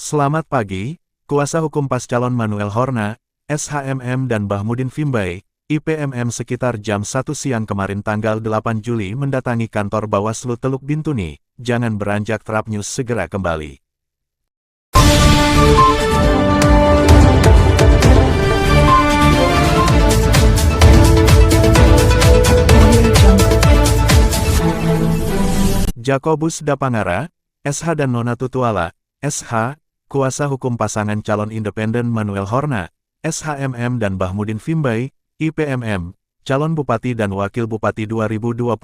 Selamat pagi, kuasa hukum pas calon Manuel Horna, SHMM dan Bahmudin Fimbai, IPMM sekitar jam 1 siang kemarin tanggal 8 Juli mendatangi kantor Bawaslu Teluk Bintuni. Jangan beranjak, Trap News segera kembali. Jakobus Dapangara, SH dan Nona Tutuala, SH, kuasa hukum pasangan calon independen Manuel Horna, SHMM dan Bahmudin Fimbai, IPMM, calon Bupati dan Wakil Bupati 2024-2029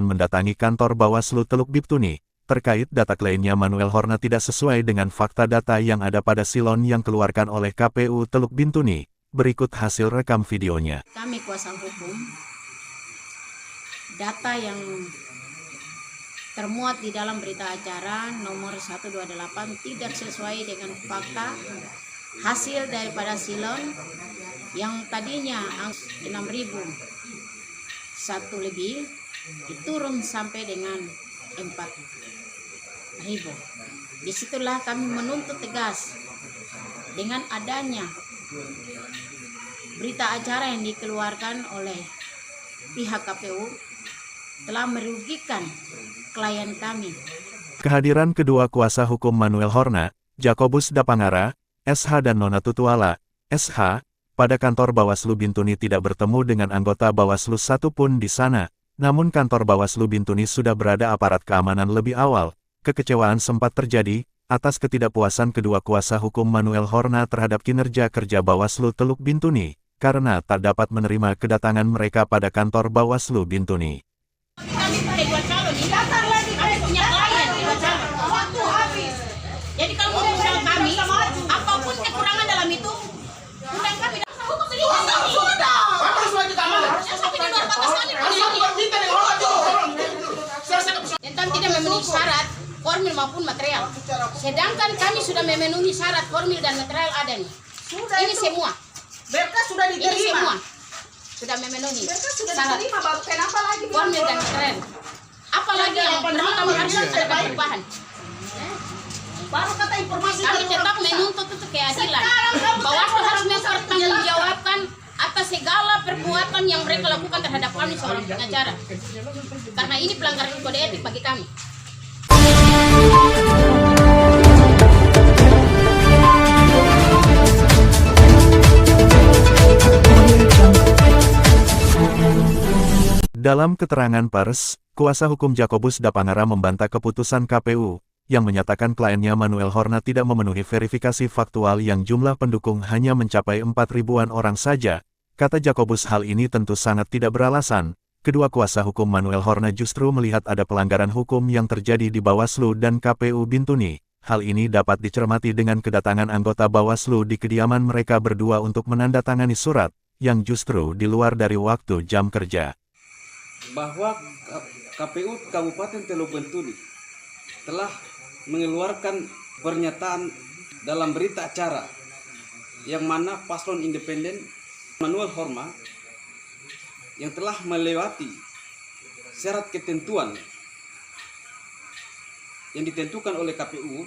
mendatangi kantor Bawaslu Teluk Bintuni, terkait data kliennya Manuel Horna tidak sesuai dengan fakta data yang ada pada silon yang keluarkan oleh KPU Teluk Bintuni. Berikut hasil rekam videonya. Kami kuasa hukum, data yang termuat di dalam berita acara nomor 128 tidak sesuai dengan fakta hasil daripada silon yang tadinya 6.000 satu lebih diturun sampai dengan 4.000. Disitulah kami menuntut tegas dengan adanya berita acara yang dikeluarkan oleh pihak KPU telah merugikan klien kami. Kehadiran kedua kuasa hukum Manuel Horna, Jakobus Dapangara, SH dan Nona Tutuala, SH, pada kantor Bawaslu Bintuni tidak bertemu dengan anggota Bawaslu satupun di sana. Namun kantor Bawaslu Bintuni sudah berada aparat keamanan lebih awal. Kekecewaan sempat terjadi atas ketidakpuasan kedua kuasa hukum Manuel Horna terhadap kinerja kerja Bawaslu Teluk Bintuni, karena tak dapat menerima kedatangan mereka pada kantor Bawaslu Bintuni. Kami punya dua calon, kami punya klien dua calon. Waktu habis. Jadi kalau misalnya kami, apapun kekurangan dalam itu, undang kami. Hukum sudah. Harusnya sampai di luar batas kami. Tentang tidak memenuhi syarat formil maupun material. Sedangkan kami sudah memenuhi syarat formil dan material ada nih. Ini semua. Berkas sudah diterima. Ini semua sudah memenuhi syarat Kenapa lagi formil dan material. Apalagi yang perlu kami harus ada perubahan. baru kata informasi Kami tetap menuntut itu keadilan. Bawaslu harus mempertanggungjawabkan atas segala perbuatan yang mereka lakukan terhadap kami seorang pengacara. Karena ini pelanggaran kode etik bagi kami. Dalam keterangan pers, kuasa hukum Jakobus Dapangara membantah keputusan KPU, yang menyatakan kliennya Manuel Horna tidak memenuhi verifikasi faktual yang jumlah pendukung hanya mencapai 4.000-an orang saja. Kata Jakobus, hal ini tentu sangat tidak beralasan. Kedua kuasa hukum Manuel Horna justru melihat ada pelanggaran hukum yang terjadi di Bawaslu dan KPU Bintuni. Hal ini dapat dicermati dengan kedatangan anggota Bawaslu di kediaman mereka berdua untuk menandatangani surat, yang justru di luar dari waktu jam kerja. Bahwa KPU Kabupaten Teluk Bintuni telah mengeluarkan pernyataan dalam berita acara yang mana paslon independen Manuel Horna yang telah melewati syarat ketentuan yang ditentukan oleh KPU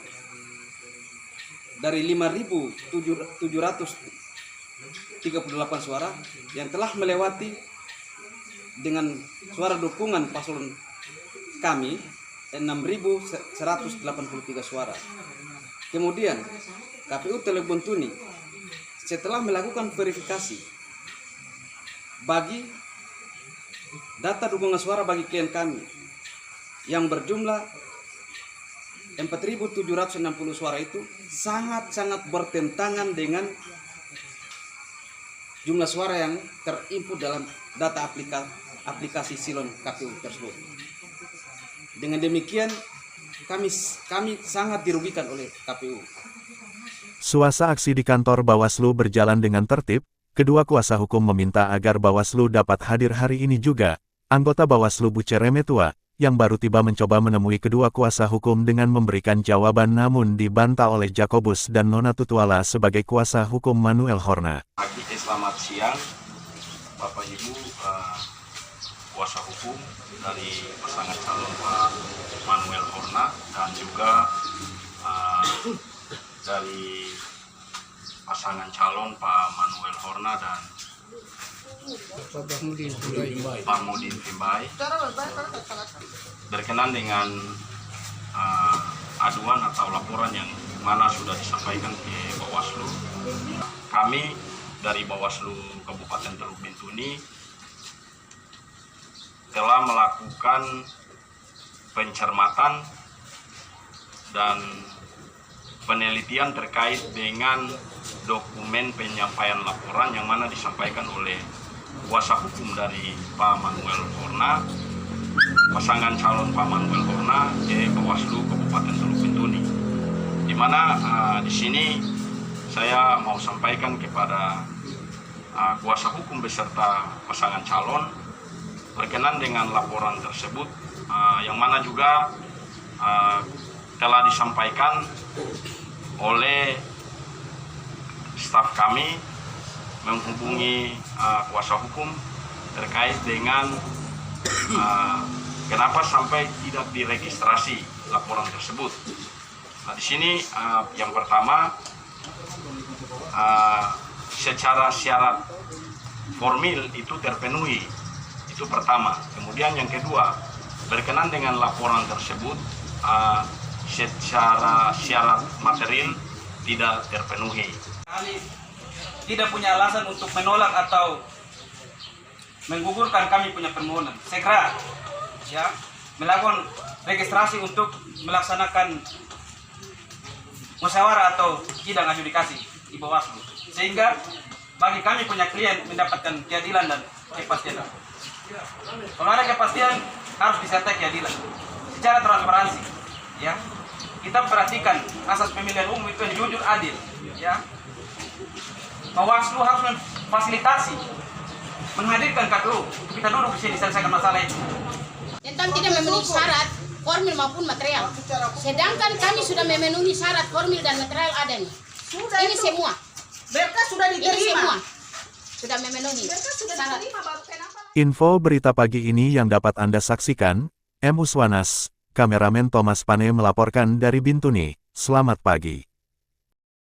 dari 5.738 suara yang telah melewati dengan suara dukungan paslon kami 6.183 suara. Kemudian KPU Teluk Bintuni setelah melakukan verifikasi bagi data dukungan suara bagi klien kami yang berjumlah 4.760 suara itu sangat-sangat bertentangan dengan jumlah suara yang terinput dalam data aplikasi silon KPU tersebut. Dengan demikian kami sangat dirugikan oleh KPU. Suasana aksi di kantor Bawaslu berjalan dengan tertib. Kedua kuasa hukum meminta agar Bawaslu dapat hadir hari ini juga. Anggota Bawaslu Buceremetua, yang baru tiba mencoba menemui kedua kuasa hukum dengan memberikan jawaban, namun dibantah oleh Jakobus dan Nona Tutuala sebagai kuasa hukum Manuel Horna. Selamat siang, Bapak Ibu kuasa hukum dari pasangan calon Pak Manuel Horna dan juga dari pasangan calon Pak Manuel Horna dan Pak Mudin Fimbai berkenan dengan aduan atau laporan yang mana sudah disampaikan ke Bawaslu. Kami dari Bawaslu Kabupaten Teluk Bintuni telah melakukan pencermatan dan penelitian terkait dengan dokumen penyampaian laporan yang mana disampaikan oleh kuasa hukum dari Pak Manuel Horna, pasangan calon Pak Manuel Horna ke Bawaslu Kabupaten Teluk Bintuni. Di mana di sini saya mau sampaikan kepada kuasa hukum beserta pasangan calon berkenan dengan laporan tersebut, yang mana juga telah disampaikan oleh staf kami menghubungi kuasa hukum terkait dengan kenapa sampai tidak diregistrasi laporan tersebut. Nah, di sini yang pertama, secara syarat formil itu terpenuhi, itu pertama. Kemudian yang kedua, berkenan dengan laporan tersebut secara syarat material tidak terpenuhi. Kami tidak punya alasan untuk menolak atau menggugurkan kami punya permohonan. Segera ya melakukan registrasi untuk melaksanakan musyawarah atau sidang adjudikasi di Bawaslu, sehingga bagi kami punya klien mendapatkan keadilan dan kepastian. Kalau ada kepastian harus disertai keadilan secara transparansi. Ya, kita perhatikan asas pemilihan umum itu yang jujur adil. Ya, Bawaslu harus memfasilitasi, menghadirkan KPU untuk kita duduk di sini selesaikan masalah itu. Tentang tidak memenuhi syarat formil maupun material. Sedangkan kami sudah memenuhi syarat formil dan material adanya. Sudah Ini itu. semua. Berkas sudah Ini diterima. semua sudah memenuhi Berkas sudah syarat. diterima, baru kenapa? Info berita pagi ini yang dapat Anda saksikan, M. Uswanas, kameramen Thomas Pane melaporkan dari Bintuni. Selamat pagi.